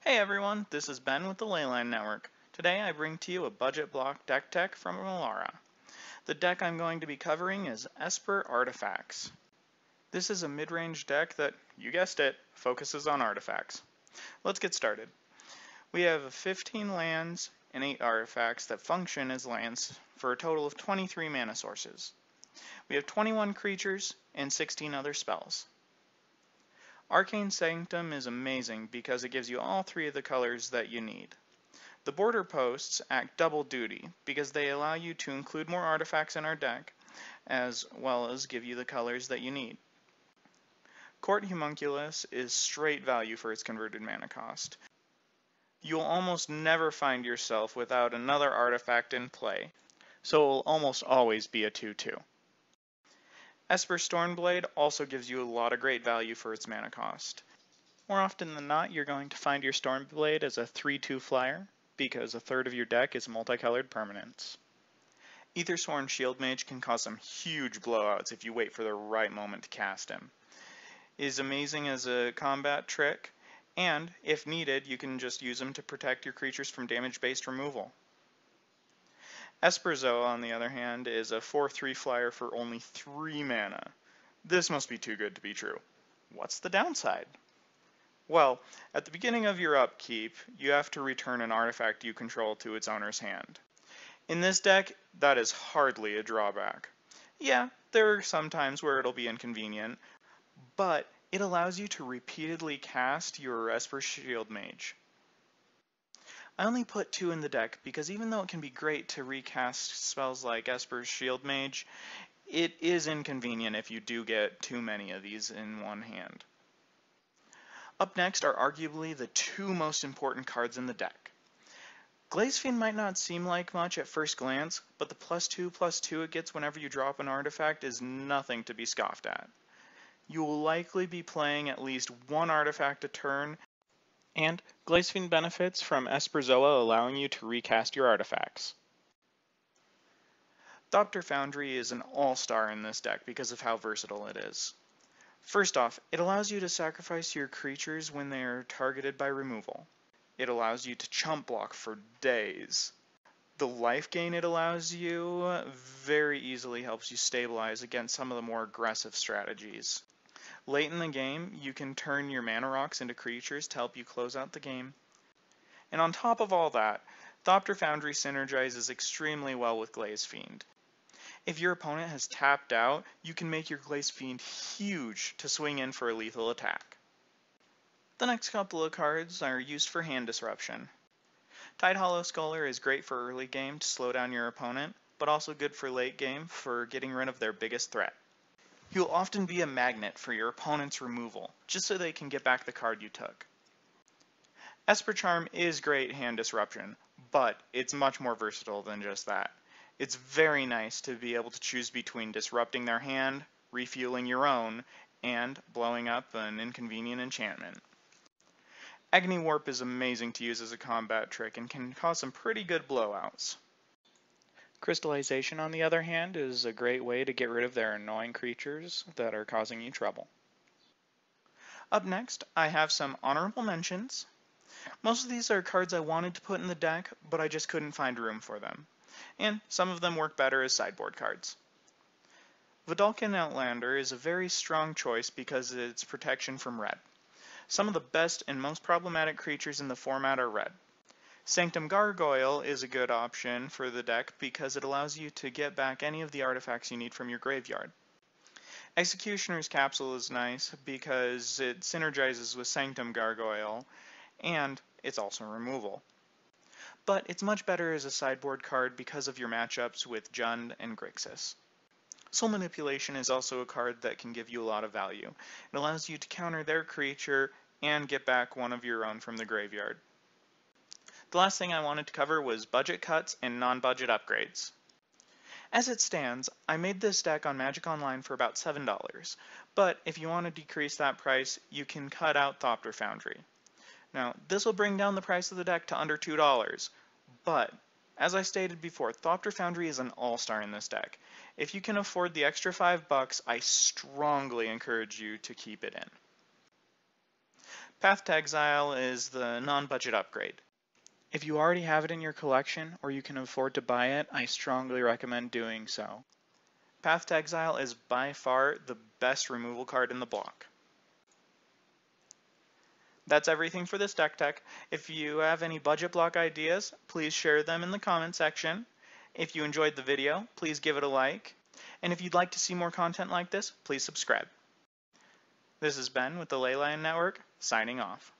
Hey everyone, this is Ben with the Leyline Network. Today I bring to you a budget block deck tech from Alara. The deck I'm going to be covering is Esper Artifacts. This is a mid-range deck that, you guessed it, focuses on artifacts. Let's get started. We have 15 lands and 8 artifacts that function as lands for a total of 23 mana sources. We have 21 creatures and 16 other spells. Arcane Sanctum is amazing because it gives you all 3 of the colors that you need. The Borderposts act double duty because they allow you to include more artifacts in our deck, as well as give you the colors that you need. Court Homunculus is straight value for its converted mana cost. You'll almost never find yourself without another artifact in play, so it will almost always be a 2/2. Esper Stormblade also gives you a lot of great value for its mana cost. More often than not, you're going to find your Stormblade as a 3/2 flyer, because a third of your deck is multicolored permanents. Ethersworn Shieldmage can cause some huge blowouts if you wait for the right moment to cast him. He is amazing as a combat trick, and if needed, you can just use him to protect your creatures from damage-based removal. Esperzoa, on the other hand, is a 4/3 flyer for only 3 mana. This must be too good to be true. What's the downside? Well, at the beginning of your upkeep, you have to return an artifact you control to its owner's hand. In this deck, that is hardly a drawback. Yeah, there are some times where it'll be inconvenient, but it allows you to repeatedly cast your Esper Shieldmage. I only put 2 in the deck because even though it can be great to recast spells like Esper Shieldmage, it is inconvenient if you do get too many of these in one hand. Up next are arguably the 2 most important cards in the deck. Glaze Fiend might not seem like much at first glance, but the +2/+2 it gets whenever you drop an artifact is nothing to be scoffed at. You will likely be playing at least 1 artifact a turn, and Glaze Fiend benefits from Esperzoa allowing you to recast your artifacts. Thopter Foundry is an all-star in this deck because of how versatile it is. First off, it allows you to sacrifice your creatures when they are targeted by removal. It allows you to chump block for days. The life gain it allows you very easily helps you stabilize against some of the more aggressive strategies. Late in the game, you can turn your mana rocks into creatures to help you close out the game. And on top of all that, Thopter Foundry synergizes extremely well with Glaze Fiend. If your opponent has tapped out, you can make your Glaze Fiend huge to swing in for a lethal attack. The next couple of cards are used for hand disruption. Tidehollow Sculler is great for early game to slow down your opponent, but also good for late game for getting rid of their biggest threat. You'll often be a magnet for your opponent's removal, just so they can get back the card you took. Esper Charm is great hand disruption, but it's much more versatile than just that. It's very nice to be able to choose between disrupting their hand, refueling your own, and blowing up an inconvenient enchantment. Agony Warp is amazing to use as a combat trick and can cause some pretty good blowouts. Crystallization, on the other hand, is a great way to get rid of their annoying creatures that are causing you trouble. Up next, I have some honorable mentions. Most of these are cards I wanted to put in the deck, but I just couldn't find room for them. And some of them work better as sideboard cards. Vedalken Outlander is a very strong choice because of its protection from red. Some of the best and most problematic creatures in the format are red. Sanctum Gargoyle is a good option for the deck because it allows you to get back any of the artifacts you need from your graveyard. Executioner's Capsule is nice because it synergizes with Sanctum Gargoyle, and it's also removal. But it's much better as a sideboard card because of your matchups with Jund and Grixis. Soul Manipulation is also a card that can give you a lot of value. It allows you to counter their creature and get back one of your own from the graveyard. The last thing I wanted to cover was budget cuts and non-budget upgrades. As it stands, I made this deck on Magic Online for about $7, but if you want to decrease that price, you can cut out Thopter Foundry. Now, this will bring down the price of the deck to under $2, but as I stated before, Thopter Foundry is an all-star in this deck. If you can afford the extra $5, I strongly encourage you to keep it in. Path to Exile is the non-budget upgrade. If you already have it in your collection, or you can afford to buy it, I strongly recommend doing so. Path to Exile is by far the best removal card in the block. That's everything for this deck tech. If you have any budget block ideas, please share them in the comment section. If you enjoyed the video, please give it a like. And if you'd like to see more content like this, please subscribe. This is Ben with the Leyline Network, signing off.